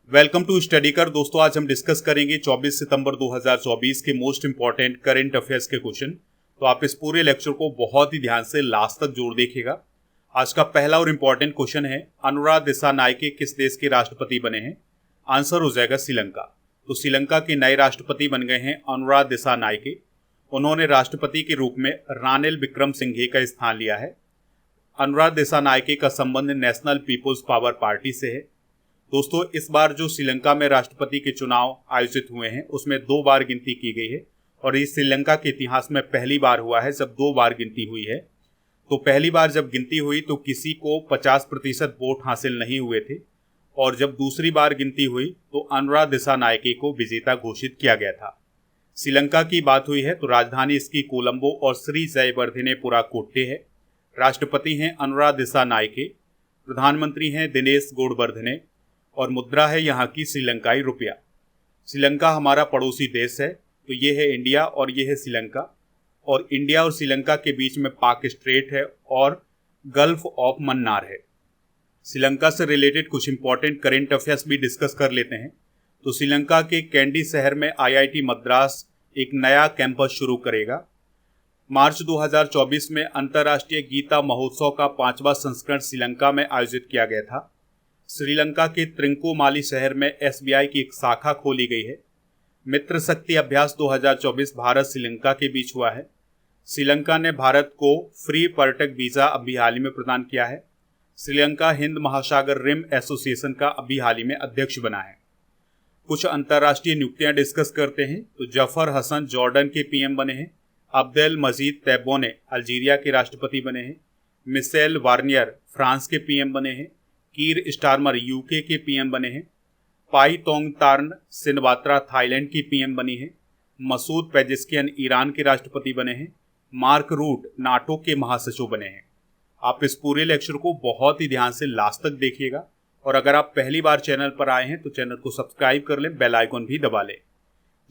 Welcome to study कर। दोस्तों, आज हम डिस्कस करेंगे 24 सितंबर 2024 के मोस्ट इंपॉर्टेंट करंट अफेयर्स के क्वेश्चन। तो आप इस पूरे लेक्चर को बहुत ही ध्यान से लास्ट तक जोड़ देखिएगा। आज का पहला और इम्पॉर्टेंट क्वेश्चन है, अनुराग दिसानायके किस देश के राष्ट्रपति बने हैं? आंसर हो जाएगा श्रीलंका। तो श्रीलंका के नए राष्ट्रपति बन गए हैं अनुराग दिसानायके। उन्होंने राष्ट्रपति के रूप में रानिल विक्रमसिंघे का स्थान लिया है। अनुराग दिसानायके का संबंध नेशनल पीपुल्स पावर पार्टी से है। दोस्तों, इस बार जो श्रीलंका में राष्ट्रपति के चुनाव आयोजित हुए हैं उसमें 2 बार गिनती की गई है और ये श्रीलंका के इतिहास में पहली बार हुआ है जब 2 बार गिनती हुई है। तो पहली बार जब गिनती हुई तो किसी को 50% वोट हासिल नहीं हुए थे और जब दूसरी बार गिनती हुई तो अनुराग दिसानायके को विजेता घोषित किया गया था। श्रीलंका की बात हुई है तो राजधानी इसकी कोलंबो और श्री जयवर्धनेपुरा कोट्टे है। राष्ट्रपति हैं अनुराग दिसानायके, प्रधानमंत्री हैं दिनेश गुणवर्धने और मुद्रा है यहाँ की श्रीलंकाई रुपया। श्रीलंका हमारा पड़ोसी देश है, तो ये है इंडिया और ये है श्रीलंका, और इंडिया और श्रीलंका के बीच में पाक स्ट्रेट है और गल्फ ऑफ मन्नार है। श्रीलंका से रिलेटेड कुछ इंपॉर्टेंट करेंट अफेयर्स भी डिस्कस कर लेते हैं। तो श्रीलंका के कैंडी शहर में IIT मद्रास एक नया कैंपस शुरू करेगा। मार्च 2024 में अंतर्राष्ट्रीय गीता महोत्सव का 5वां संस्करण श्रीलंका में आयोजित किया गया था। श्रीलंका के त्रिंकोमाली शहर में SBI की एक शाखा खोली गई है। मित्र शक्ति अभ्यास 2024 भारत श्रीलंका के बीच हुआ है। श्रीलंका ने भारत को फ्री पर्यटक वीज़ा अभी हाल ही में प्रदान किया है। श्रीलंका हिंद महासागर रिम एसोसिएशन का अभी हाल ही में अध्यक्ष बना है। कुछ अंतर्राष्ट्रीय नियुक्तियां डिस्कस करते हैं। तो जफर हसन जॉर्डन के PM बने हैं। अब्देल मजीद तैबोने अल्जीरिया के राष्ट्रपति बने हैं। मिशेल वार्नियर फ्रांस के PM बने हैं। कीर स्टारमर UK के PM बने हैं। पाई तोंगतार्न सिनवात्रा थाईलैंड की PM बनी है। मसूद पेजेस्कियन ईरान के राष्ट्रपति बने हैं। मार्क रूट नाटो के महासचिव बने हैं। आप इस पूरे लेक्चर को बहुत ही ध्यान से लास्ट तक देखिएगा और अगर आप पहली बार चैनल पर आए हैं तो चैनल को सब्सक्राइब कर लें, बेल आइकन भी दबा लें।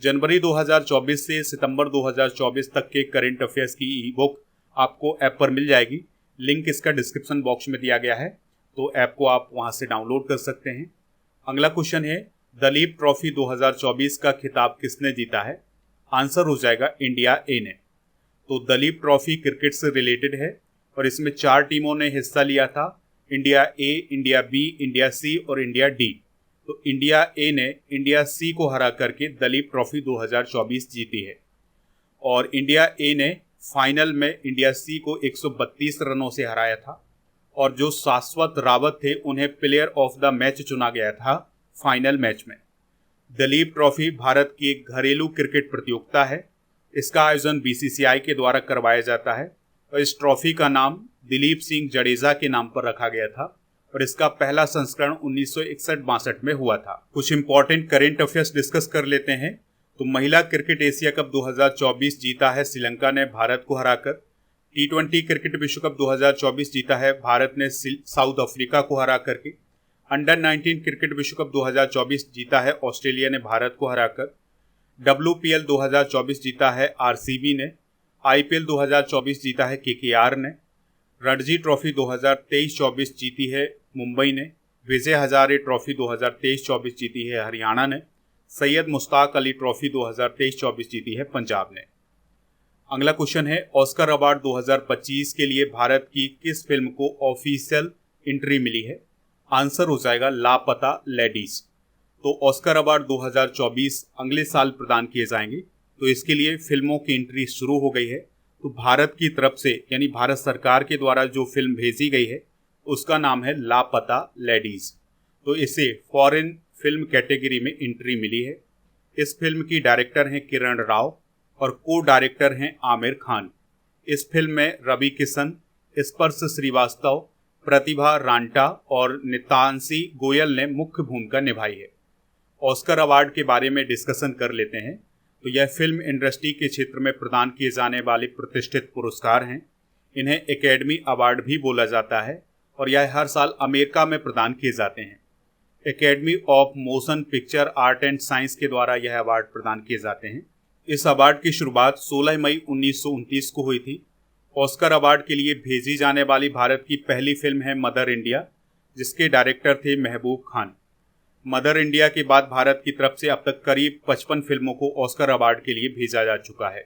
जनवरी 2024 से सितंबर 2024 तक के करंट अफेयर्स की ई-बुक आपको ऐप पर मिल जाएगी। लिंक इसका डिस्क्रिप्शन बॉक्स में दिया गया है, तो ऐप को आप वहां से डाउनलोड कर सकते हैं। अगला क्वेश्चन है, दलीप ट्रॉफी 2024 का खिताब किसने जीता है? आंसर हो जाएगा इंडिया ए ने। तो दलीप ट्रॉफी क्रिकेट से रिलेटेड है और इसमें 4 टीमों ने हिस्सा लिया था, इंडिया ए, इंडिया बी, इंडिया सी और इंडिया डी। तो इंडिया ए ने इंडिया सी को हरा करके दलीप ट्रॉफी 2024 जीती है और इंडिया ए ने फाइनल में इंडिया सी को 132 रनों से हराया था और जो शाश्वत रावत थे उन्हें प्लेयर ऑफ द मैच चुना गया था फाइनल मैच में। दलीप ट्रॉफी भारत की एक घरेलू क्रिकेट प्रतियोगिता है। इसका आयोजन BCCI के द्वारा करवाया जाता है और इस ट्रॉफी का नाम दिलीप सिंह जडेजा के नाम पर रखा गया था और इसका पहला संस्करण 1961-62 में हुआ था। कुछ इंपॉर्टेंट करेंट अफेयर्स डिस्कस कर लेते हैं। तो महिला क्रिकेट एशिया कप 2024 जीता है श्रीलंका ने भारत को हराकर। T20 क्रिकेट विश्व कप 2024 जीता है भारत ने साउथ अफ्रीका को हरा करके। अंडर 19 क्रिकेट विश्व कप 2024 जीता है ऑस्ट्रेलिया ने भारत को हराकर। WPL 2024 जीता है RCB ने। IPL 2024 जीता है KKR ने। रणजी ट्रॉफी 2023-24 जीती है मुंबई ने। विजय हजारे ट्रॉफी 2023-24 जीती है हरियाणा ने। सैयद मुश्ताक अली ट्रॉफी 2023-24 जीती है पंजाब ने। अगला क्वेश्चन है, ऑस्कर अवार्ड 2025 के लिए भारत की किस फिल्म को ऑफिशियल एंट्री मिली है? आंसर हो जाएगा लापता लेडीज। तो ऑस्कर अवार्ड 2024 अगले साल प्रदान किए जाएंगे, तो इसके लिए फिल्मों की एंट्री शुरू हो गई है। तो भारत की तरफ से यानी भारत सरकार के द्वारा जो फिल्म भेजी गई है उसका नाम है लापता लेडीज। तो इसे फॉरेन फिल्म कैटेगरी में एंट्री मिली है। इस फिल्म की डायरेक्टर हैं किरण राव और को डायरेक्टर हैं आमिर खान। इस फिल्म में रवि किशन, स्पर्श श्रीवास्तव, प्रतिभा रांटा और नितांशी गोयल ने मुख्य भूमिका निभाई है। ऑस्कर अवार्ड के बारे में डिस्कशन कर लेते हैं। तो यह फिल्म इंडस्ट्री के क्षेत्र में प्रदान किए जाने वाले प्रतिष्ठित पुरस्कार हैं। इन्हें एकेडमी अवार्ड भी बोला जाता है और यह हर साल अमेरिका में प्रदान किए जाते हैं। Academy of motion picture art and science के द्वारा यह अवार्ड प्रदान किए जाते हैं। इस अवार्ड की शुरुआत 16 मई 1929 को हुई थी। ऑस्कर अवार्ड के लिए भेजी जाने वाली भारत की पहली फिल्म है मदर इंडिया, जिसके डायरेक्टर थे महबूब खान। मदर इंडिया के बाद भारत की तरफ से अब तक करीब 55 फिल्मों को ऑस्कर अवार्ड के लिए भेजा जा चुका है।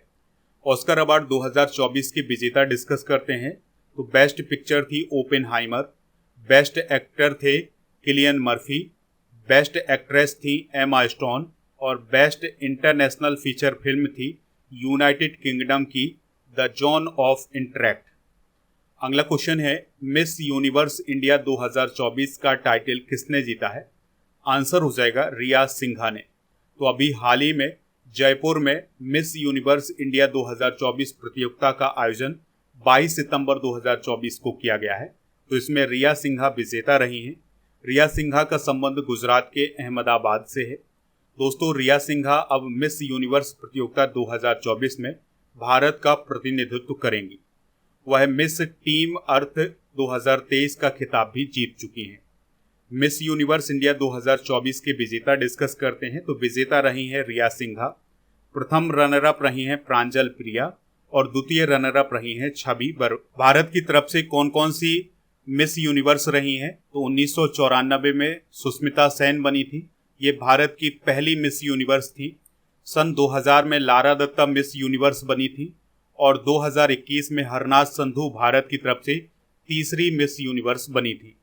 ऑस्कर अवार्ड 2024 के विजेता डिस्कस करते हैं। तो बेस्ट पिक्चर थी ओपेनहाइमर, बेस्ट एक्टर थे किलियन मर्फी, बेस्ट एक्ट्रेस थी एमा स्टोन और बेस्ट इंटरनेशनल फीचर फिल्म थी यूनाइटेड किंगडम की द जॉन ऑफ इंटरेक्ट। अगला क्वेश्चन है, मिस यूनिवर्स इंडिया 2024 का टाइटल किसने जीता है? आंसर हो जाएगा रिया सिंघा ने। तो अभी हाल ही में जयपुर में मिस यूनिवर्स इंडिया 2024 प्रतियोगिता का आयोजन 22 सितंबर 2024 को किया गया है। तो इसमें रिया सिंघा विजेता रही हैं। रिया सिंघा का संबंध गुजरात के अहमदाबाद से है। दोस्तों, रिया सिंघा अब मिस यूनिवर्स प्रतियोगिता 2024 में भारत का प्रतिनिधित्व करेंगी। वह मिस टीम अर्थ 2023 का खिताब भी जीत चुकी हैं। मिस यूनिवर्स इंडिया 2024 के विजेता डिस्कस करते हैं। तो विजेता रही हैं रिया सिंघा, प्रथम रनर अप रही हैं प्रांजल प्रिया और द्वितीय रनर अप रही हैं छवि बर्वे। भारत की तरफ से कौन कौन सी मिस यूनिवर्स रही हैं? तो 1994 में सुष्मिता सेन बनी थी, ये भारत की पहली मिस यूनिवर्स थी। सन 2000 में लारा दत्ता मिस यूनिवर्स बनी थी और 2021 में हरनाथ संधू भारत की तरफ से तीसरी मिस यूनिवर्स बनी थी।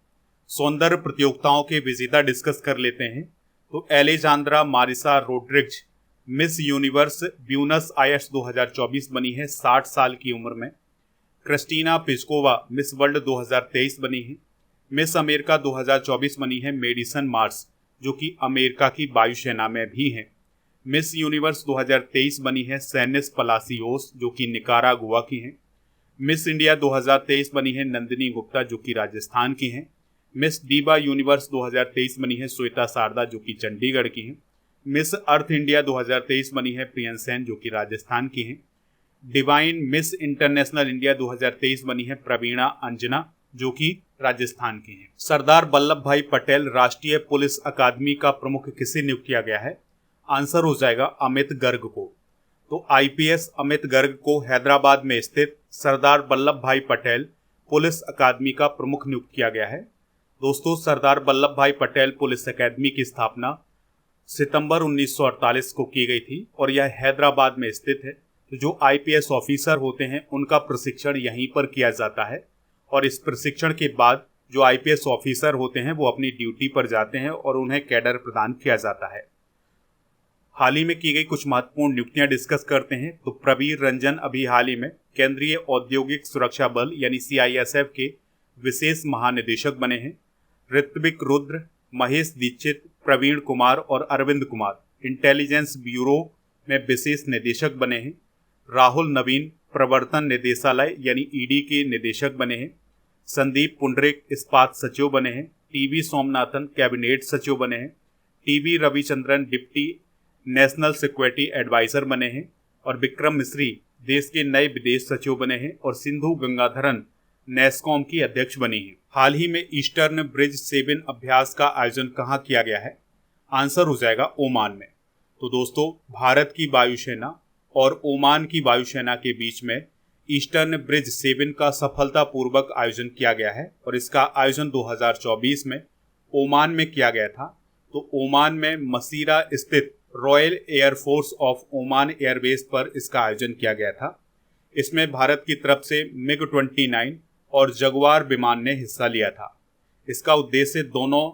सौंदर्य प्रतियोगिताओं के विजेता डिस्कस कर लेते हैं। तो Alejandra Marisa Rodriguez Miss Universe Buenos Aires 2024 बनी है 60 साल की उम्र में। क्रिस्टीना पिस्कोवा मिस वर्ल्ड 2023 बनी है। मिस अमेरिका 2024 बनी है मेडिसन मार्स, जो कि अमेरिका की वायुसेना में भी हैं। मिस यूनिवर्स 2023 बनी है सैनिस पलासियोस, जो कि निकारागुआ की हैं। मिस इंडिया 2023 बनी है नंदिनी गुप्ता, जो कि राजस्थान की हैं। मिस दीबा यूनिवर्स 2023 बनी है श्वेता शारदा, जो कि चंडीगढ़ की हैं। मिस अर्थ इंडिया 2023 बनी है प्रियन सेन, जो कि राजस्थान की हैं। डिवाइन मिस इंटरनेशनल इंडिया 2023 बनी है प्रवीणा अंजना, जो कि राजस्थान की हैं। सरदार वल्लभ भाई पटेल राष्ट्रीय पुलिस अकादमी का प्रमुख किसे नियुक्त किया गया है? आंसर हो जाएगा अमित गर्ग को। तो आईपीएस अमित गर्ग को हैदराबाद में स्थित सरदार वल्लभ भाई पटेल पुलिस अकादमी का प्रमुख नियुक्त किया गया है। दोस्तों, सरदार वल्लभ भाई पटेल पुलिस अकादमी की स्थापना सितंबर 1948 को की गई थी और यह हैदराबाद में स्थित है। तो जो आईपीएस ऑफिसर होते हैं उनका प्रशिक्षण यहीं पर किया जाता है और इस प्रशिक्षण के बाद जो आईपीएस ऑफिसर होते हैं वो अपनी ड्यूटी पर जाते हैं और उन्हें कैडर प्रदान किया जाता है। हाल ही में की गई कुछ महत्वपूर्ण नियुक्तियां डिस्कस करते हैं। तो प्रवीर रंजन अभी हाल ही में केंद्रीय औद्योगिक सुरक्षा बल यानी सीआईएसएफ के विशेष महानिदेशक बने हैं। ऋत्विक रुद्र, महेश दीक्षित, प्रवीण कुमार और अरविंद कुमार इंटेलिजेंस ब्यूरो में विशेष निदेशक बने हैं। राहुल नवीन प्रवर्तन निदेशालय यानी ईडी के निदेशक बने हैं। संदीप पुंडरिक इस्पात सचिव बने हैं। टीवी सोमनाथन कैबिनेट सचिव बने हैं। TV Ravichandran deputy national security advisor बने हैं और विक्रम मिश्री देश के नए विदेश सचिव बने हैं और सिंधु गंगाधरन नेस्कॉम की अध्यक्ष बनी है। हाल ही में ईस्टर्न ब्रिज 7 अभ्यास का आयोजन कहाँ किया गया है? आंसर हो जाएगा ओमान में। तो दोस्तों, भारत की वायुसेना और ओमान की वायुसेना के बीच में ईस्टर्न ब्रिज 7 का सफलतापूर्वक आयोजन किया गया है और इसका आयोजन 2024 में ओमान में किया गया था। तो ओमान में मसीरा स्थित royal air force of Oman airbase पर इसका आयोजन किया गया था। इसमें भारत की तरफ से मिग 29 और जगुआर विमान ने हिस्सा लिया था। इसका उद्देश्य दोनों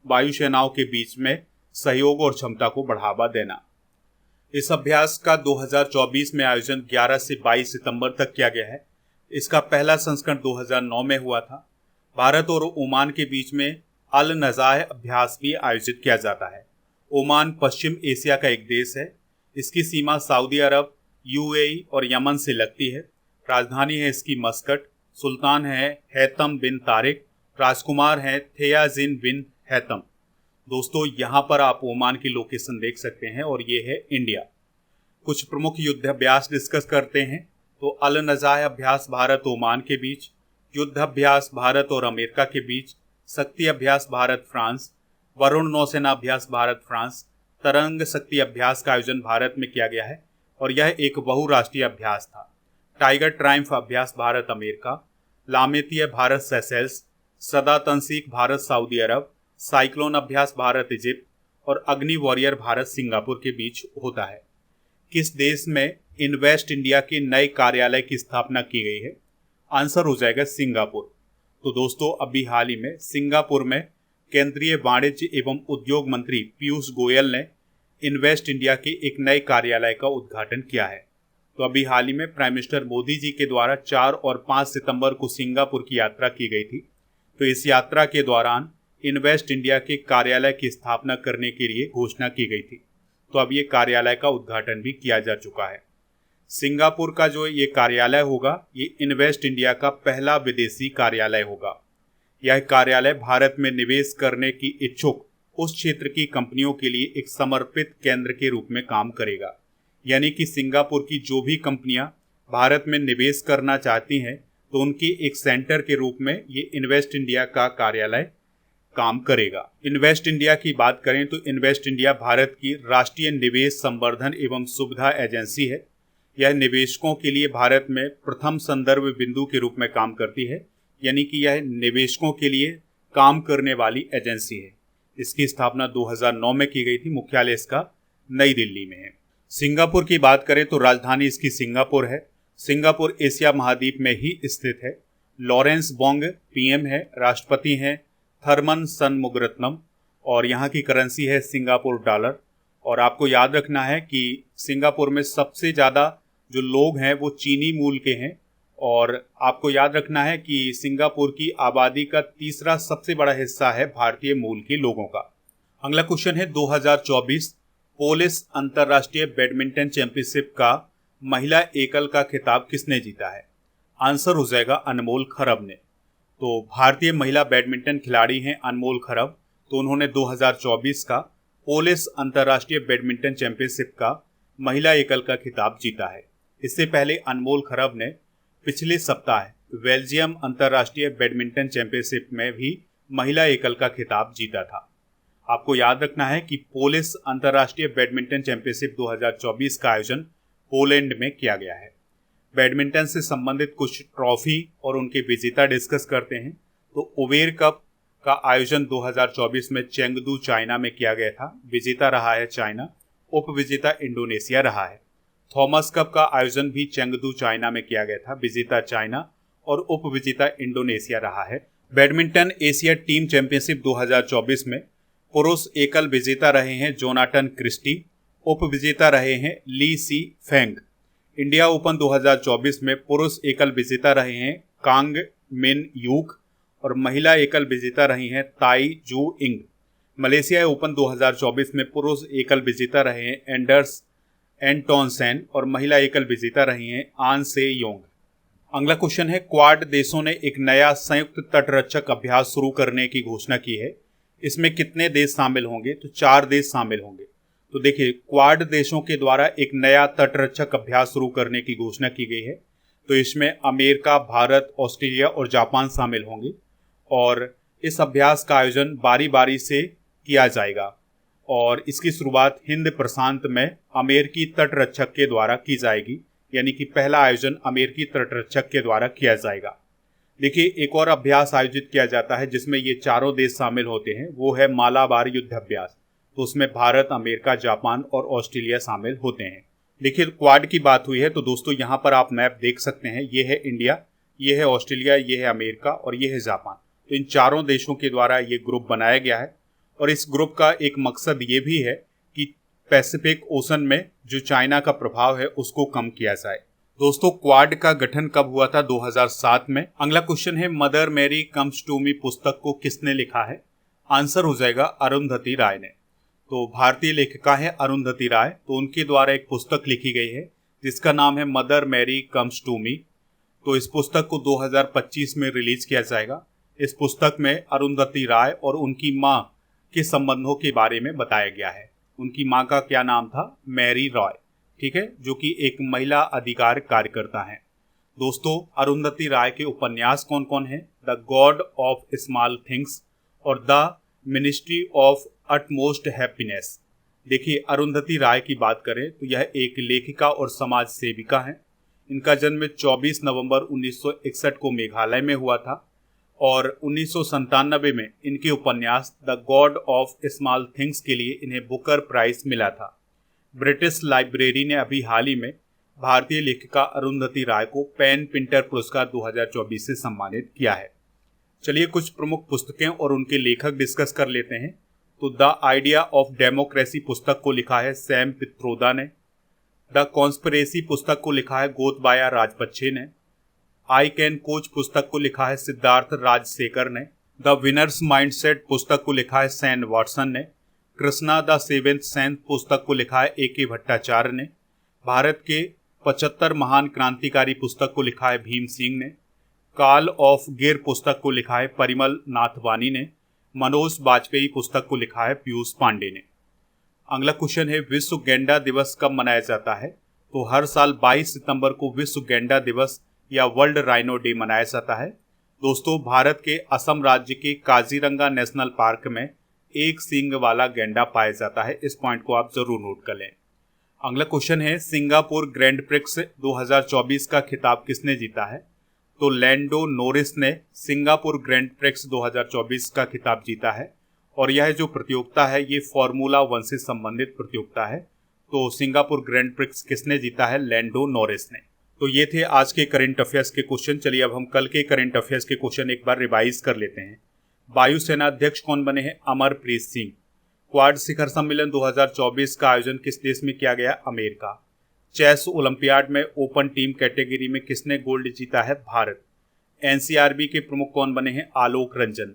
वायुसेनाओं के बीच में सहयोग और क्षमता को बढ़ावा देना। इस अभ्यास का 2024 में आयोजन 11 से 22 सितंबर तक किया गया है। इसका पहला संस्करण 2009 में हुआ था। भारत और ओमान के बीच में अल नज़ाह अभ्यास भी आयोजित किया जाता है। ओमान पश्चिम एशिया का एक देश है। इसकी सीमा सऊदी अरब, यूएई और यमन से लगती है। राजधानी है इसकी मस्कट। सुल्तान है हैतम बिन तारिक। राजकुमार हैं थेयाजिन बिन हैतम। दोस्तों, यहाँ पर आप ओमान की लोकेशन देख सकते हैं और ये है इंडिया। कुछ प्रमुख युद्ध अभ्यास डिस्कस करते हैं। तो अल नज़ाह अभ्यास भारत ओमान के बीच, युद्ध अभ्यास भारत और अमेरिका के बीच, शक्ति अभ्यास भारत फ्रांस, वरुण नौसेना अभ्यास भारत फ्रांस, तरंग शक्ति अभ्यास का आयोजन भारत में किया गया है और यह एक बहुराष्ट्रीय अभ्यास था। टाइगर ट्रायम्फ अभ्यास भारत अमेरिका, लामेतीय भारत सेशेल्स, सदा तंसीक भारत सऊदी अरब, साइक्लोन अभ्यास भारत इजिप्ट, और अग्नि वॉरियर भारत सिंगापुर के बीच होता है। किस देश में इन्वेस्ट इंडिया के नए कार्यालय की स्थापना की गई है? आंसर हो जाएगा सिंगापुर। तो दोस्तों अभी हाल ही में सिंगापुर में केंद्रीय वाणिज्य एवं उद्योग मंत्री पीयूष गोयल ने इन्वेस्ट इंडिया के एक नए कार्यालय का उद्घाटन किया है। तो अभी हाल ही में प्राइम मिनिस्टर मोदी जी के द्वारा 4 और 5 सितंबर को सिंगापुर की यात्रा की गई थी। तो इस यात्रा के दौरान इन्वेस्ट इंडिया के कार्यालय की स्थापना करने के लिए घोषणा की गई थी। तो अब ये कार्यालय का उद्घाटन भी किया जा चुका है। सिंगापुर का जो ये कार्यालय होगा ये इन्वेस्ट इंडिया का पहला विदेशी कार्यालय होगा। यह कार्यालय भारत में निवेश करने की इच्छुक उस क्षेत्र की कंपनियों के लिए एक समर्पित केंद्र के रूप में काम करेगा। यानी कि सिंगापुर की जो भी कंपनियां भारत में निवेश करना चाहती हैं तो उनकी एक सेंटर के रूप में ये इन्वेस्ट इंडिया का कार्यालय काम करेगा। इन्वेस्ट इंडिया की बात करें तो इन्वेस्ट इंडिया भारत की राष्ट्रीय निवेश संवर्धन एवं सुविधा एजेंसी है। यह निवेशकों के लिए भारत में प्रथम संदर्भ बिंदु के रूप में काम करती है। यानी कि यह निवेशकों के लिए काम करने वाली एजेंसी है। इसकी स्थापना 2009 में की गई थी। मुख्यालय इसका नई दिल्ली में है। सिंगापुर की बात करें तो राजधानी इसकी सिंगापुर है। सिंगापुर एशिया महाद्वीप में ही स्थित है। लॉरेंस बोंग पीएम है, राष्ट्रपति हैं थर्मन सनमुगरत्नम और यहाँ की करेंसी है सिंगापुर डॉलर। और आपको याद रखना है कि सिंगापुर में सबसे ज़्यादा जो लोग हैं वो चीनी मूल के हैं और आपको याद रखना है कि सिंगापुर की आबादी का तीसरा सबसे बड़ा हिस्सा है भारतीय मूल के लोगों का। अगला क्वेश्चन है 2024 पोलिस अंतर्राष्ट्रीय बैडमिंटन चैंपियनशिप का महिला एकल का खिताब किसने जीता है? आंसर हो जाएगा अनमोल खरब ने। तो भारतीय महिला बैडमिंटन खिलाड़ी हैं अनमोल खरब। तो उन्होंने 2024 का पोलिस अंतर्राष्ट्रीय बैडमिंटन चैंपियनशिप का महिला एकल का खिताब जीता है। इससे पहले अनमोल खरब ने पिछले सप्ताह बेल्जियम अंतर्राष्ट्रीय बैडमिंटन चैंपियनशिप में भी महिला एकल का खिताब जीता था। आपको याद रखना है कि पोलिस अंतर्राष्ट्रीय बैडमिंटन चैंपियनशिप 2024 का आयोजन पोलैंड में किया गया है। बैडमिंटन से संबंधित कुछ ट्रॉफी और उनके विजेता डिस्कस करते हैं। तो उबेर कप का आयोजन 2024 में चेंगदू चाइना में किया गया था। विजेता रहा है चाइना, उप विजेता इंडोनेशिया रहा है। थॉमस कप का आयोजन भी चेंगदू चाइना में किया गया था। विजेता चाइना और उप विजेता इंडोनेशिया रहा है। बैडमिंटन एशिया टीम चैंपियनशिप 2024 में पुरुष एकल विजेता रहे हैं जोनाटन क्रिस्टी, उप विजेता रहे हैं ली सी फेंग। इंडिया ओपन 2024 में पुरुष एकल विजेता रहे हैं कांग मिन यूक और महिला एकल विजेता रही हैं ताई जू इंग। मलेशिया ओपन 2024 में पुरुष एकल विजेता रहे हैं एंडर्स एंटोनसेन और महिला एकल विजेता रही हैं आन से योंग। अगला क्वेश्चन है क्वाड देशों ने एक नया संयुक्त तटरक्षक अभ्यास शुरू करने की घोषणा की है। इसमें कितने देश शामिल होंगे? तो 4 देश शामिल होंगे। तो देखिए क्वाड देशों के द्वारा एक नया तटरक्षक अभ्यास शुरू करने की घोषणा की गई है। तो इसमें अमेरिका, भारत, ऑस्ट्रेलिया और जापान शामिल होंगे और इस अभ्यास का आयोजन बारी बारी से किया जाएगा और इसकी शुरुआत हिंद प्रशांत में अमेरिकी तटरक्षक के द्वारा की जाएगी। यानी कि पहला आयोजन अमेरिकी तटरक्षक के द्वारा किया जाएगा। देखिए एक और अभ्यास आयोजित किया जाता है जिसमें ये चारों देश शामिल होते हैं, वो है मालाबार युद्ध अभ्यास। तो उसमें भारत, अमेरिका, जापान और ऑस्ट्रेलिया शामिल होते हैं। देखिए क्वाड की बात हुई है तो दोस्तों यहाँ पर आप मैप देख सकते हैं। ये है इंडिया, ये है ऑस्ट्रेलिया, ये है अमेरिका और ये है जापान। तो इन चारों देशों के द्वारा ये ग्रुप बनाया गया है और इस ग्रुप का एक मकसद ये भी है कि पैसिफिक ओशन में जो चाइना का प्रभाव है उसको कम किया जाए। दोस्तों क्वाड का गठन कब हुआ था? 2007 में। अगला क्वेश्चन है Mother Mary comes to me पुस्तक को किसने लिखा है? आंसर हो जाएगा अरुंधति राय ने। तो भारतीय लेखिका है अरुंधति राय। तो उनके द्वारा एक पुस्तक लिखी गई है जिसका नाम है Mother Mary comes to me. तो इस पुस्तक को 2025 में रिलीज किया जाएगा। इस पुस्तक में अरुंधति राय और उनकी माँ के संबंधों के बारे में बताया गया है। उनकी माँ का क्या नाम था? मैरी रॉय, ठीक है, जो कि एक महिला अधिकार कार्यकर्ता हैं। दोस्तों अरुंधति राय के उपन्यास कौन कौन हैं? The God of small things और the ministry of utmost happiness. देखिए अरुंधति राय की बात करें तो यह एक लेखिका और समाज सेविका हैं। इनका जन्म 24 नवंबर 1961 को मेघालय में हुआ था और 1997 में इनके उपन्यास the God of small things के लिए इन्हें बुकर प्राइज मिला था। ब्रिटिश लाइब्रेरी ने अभी हाल ही में भारतीय लेखिका अरुंधति राय को पेन पिंटर पुरस्कार 2024 से सम्मानित किया है। चलिए कुछ प्रमुख पुस्तकें और उनके लेखक डिस्कस कर लेते हैं। तो द आइडिया ऑफ डेमोक्रेसी पुस्तक को लिखा है सैम पित्रोदा ने। द कॉन्स्पिरेसी पुस्तक को लिखा है गोतबाया राजपक्षे ने। आई कैन कोच पुस्तक को लिखा है सिद्धार्थ राजशेखर ने। द विनर्स माइंडसेट पुस्तक को लिखा है सैन वाटसन ने। कृष्णा द सेवेंथ सेंस पुस्तक को लिखा है ए.के. भट्टाचार्य ने। भारत के 75 महान क्रांतिकारी पुस्तक को लिखा है भीम सिंह ने। काल ऑफ गिर पुस्तक को लिखा है परिमल नाथवानी ने। मनोज बाजपेयी पुस्तक को लिखा है पीयूष पांडे ने। अगला क्वेश्चन है विश्व गैंडा दिवस कब मनाया जाता है? तो हर साल 22 सितंबर को विश्व गैंडा दिवस या वर्ल्ड राइनो डे मनाया जाता है। दोस्तों, भारत के असम राज्य के काजीरंगा नेशनल पार्क में एक सींग वाला गैंडा पाया जाता है। इस पॉइंट को आप जरूर नोट कर लें। अगला क्वेश्चन है सिंगापुर ग्रैंड प्रिक्स 2024 का खिताब किसने जीता है? तो लैंडो नोरिस ने सिंगापुर ग्रैंड प्रिक्स 2024 का खिताब जीता है और यह जो प्रतियोगिता है ये फॉर्मूला 1 से संबंधित प्रतियोगिता है। तो सिंगापुर ग्रैंड प्रिक्स किसने जीता है? लैंडो नोरिस ने। तो ये थे आज के करंट अफेयर्स के क्वेश्चन। चलिए अब हम कल के करंट अफेयर्स के क्वेश्चन एक बार रिवाइज कर लेते हैं। वायुसेना अध्यक्ष कौन बने हैं? अमरप्रीत सिंह। क्वाड शिखर सम्मेलन 2024 का आयोजन किस देश में किया गया? अमेरिका। चेस ओलंपियाड में ओपन टीम कैटेगरी में किसने गोल्ड जीता है? भारत। एनसीआरबी के प्रमुख कौन बने हैं? आलोक रंजन।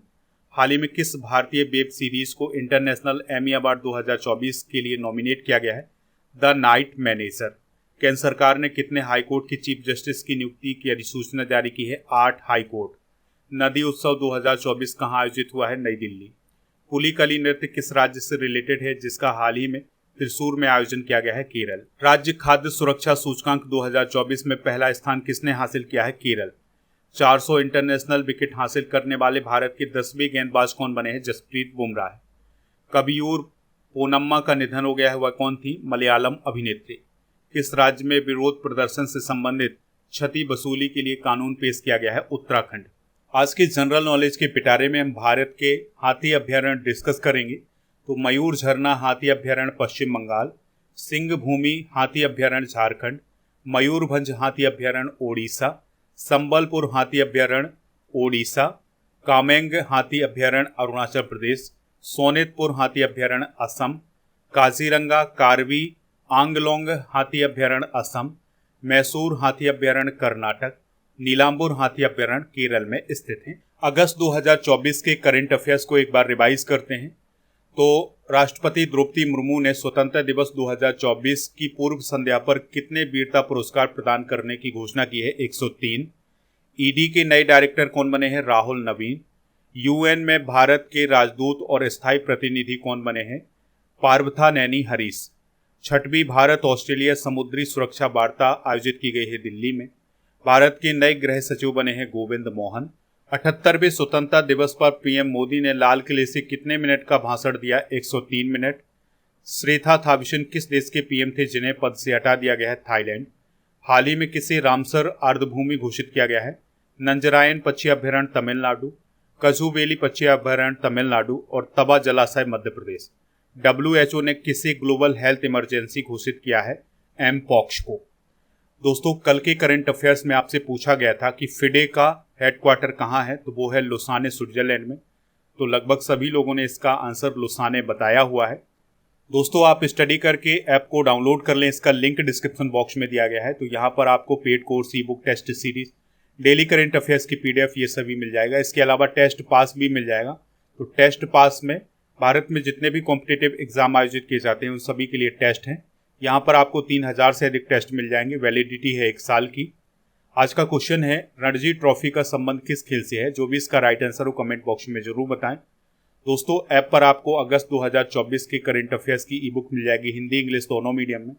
हाल ही में किस भारतीय वेब सीरीज को इंटरनेशनल एमी अवार्ड 2024 के लिए नॉमिनेट किया गया है? The night manager. केंद्र सरकार ने कितने हाईकोर्ट के चीफ जस्टिस की नियुक्ति की अधिसूचना जारी की है? 8 हाईकोर्ट। नदी उत्सव 2024 कहाँ आयोजित हुआ है? नई दिल्ली। पुलिकली नृत्य किस राज्य से रिलेटेड है जिसका हाल ही में त्रिशूर में आयोजन किया गया है? केरल। राज्य खाद्य सुरक्षा सूचकांक 2024 में पहला स्थान किसने हासिल किया है? केरल। 400 इंटरनेशनल विकेट हासिल करने वाले भारत के 10वें गेंदबाज कौन बने हैं? जसप्रीत बुमराह। कबियूर पोनम्मा का निधन हो गया है, वह कौन थी? मलयालम अभिनेत्री। किस राज्य में विरोध प्रदर्शन से संबंधित क्षति वसूली के लिए कानून पेश किया गया है? उत्तराखंड। आज के जनरल नॉलेज के पिटारे में हम भारत के हाथी अभ्यारण्य डिस्कस करेंगे। तो मयूर झरना हाथी अभ्यारण्य पश्चिम बंगाल, सिंह भूमि हाथी अभ्यारण्य झारखंड, मयूरभंज हाथी अभ्यारण्य ओडिशा, संबलपुर हाथी अभ्यारण्य ओडिशा, कामेंग हाथी अभ्यारण्य अरुणाचल प्रदेश, सोनेतपुर हाथी अभ्यारण्य असम, काजीरंगा कार्बी आंगलोंग हाथी अभ्यारण्य असम, मैसूर हाथी अभ्यारण्य कर्नाटक, नीलांबुर हाथी अभ्यारण्य केरल में स्थित हैं। अगस्त 2024 के करंट अफेयर्स को एक बार रिवाइज करते हैं। तो राष्ट्रपति द्रौपदी मुर्मू ने स्वतंत्रता दिवस 2024 की पूर्व संध्या पर कितने वीरता पुरस्कार प्रदान करने की घोषणा की है? 103। ईडी के नए डायरेक्टर कौन बने हैं? राहुल नवीन। यूएन में भारत के राजदूत और स्थायी प्रतिनिधि कौन बने हैं? पार्वथा नैनी हरीश। 6वीं भारत ऑस्ट्रेलिया समुद्री सुरक्षा वार्ता आयोजित की गई है दिल्ली में। भारत के नए गृह सचिव बने हैं गोविंद मोहन। 78वें स्वतंत्रता दिवस पर पीएम मोदी ने लाल किले से कितने मिनट का भाषण दिया? 103 मिनट। श्रेथा थाविसन किस देश के पीएम थे जिन्हें पद से हटा दिया गया है? थाईलैंड। हाल ही में किसे रामसर अर्धभूमि घोषित किया गया है? नंजरायन पक्षी अभ्यारण्य तमिलनाडु, कजुवेली पक्षी अभ्यारण्य तमिलनाडु और तबा जलाशय मध्य प्रदेश। WHO ने किसे ग्लोबल हेल्थ इमरजेंसी घोषित किया है? एमपॉक्स को। दोस्तों, कल के करंट अफेयर्स में आपसे पूछा गया था कि फिडे का हेडक्वार्टर कहाँ है? तो वो है लुसाने स्विट्जरलैंड में। तो लगभग सभी लोगों ने इसका आंसर लुसाने बताया हुआ है। दोस्तों, आप स्टडी करके ऐप को डाउनलोड कर लें, इसका लिंक डिस्क्रिप्शन बॉक्स में दिया गया है। तो यहाँ पर आपको paid course, ebook, test series, daily current affairs की PDF ये सभी मिल जाएगा। इसके अलावा टेस्ट पास भी मिल जाएगा। तो टेस्ट पास में भारत में जितने भी कॉम्पिटिटिव एग्जाम आयोजित किए जाते हैं उन सभी के लिए टेस्ट हैं। यहाँ पर आपको 3000 से अधिक टेस्ट मिल जाएंगे। वैलिडिटी है 1 साल की। आज का क्वेश्चन है रणजी ट्रॉफी का संबंध किस खेल से है? जो भी इसका राइट आंसर हो कमेंट बॉक्स में जरूर बताएं। दोस्तों, ऐप पर आपको अगस्त 2024 के करंट अफेयर्स की ई बुक मिल जाएगी, हिंदी इंग्लिश दोनों मीडियम में।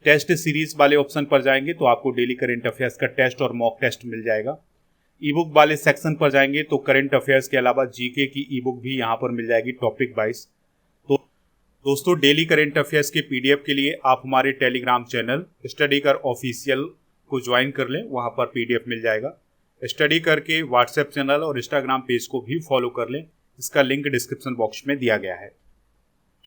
टेस्ट सीरीज वाले ऑप्शन पर जाएंगे तो आपको डेली करंट अफेयर्स का टेस्ट और मॉक टेस्ट मिल जाएगा। ई बुक वाले सेक्शन पर जाएंगे तो करंट अफेयर्स के अलावा जीके की ई बुक भी यहाँ पर मिल जाएगी टॉपिक वाइज। तो दोस्तों, डेली करंट अफेयर्स के PDF के लिए आप हमारे टेलीग्राम चैनल स्टडी कर ऑफिशियल को ज्वाइन कर लें, वहाँ पर PDF मिल जाएगा। स्टडी करके व्हाट्सएप चैनल और इंस्टाग्राम पेज को भी फॉलो कर लें, इसका लिंक डिस्क्रिप्शन बॉक्स में दिया गया है।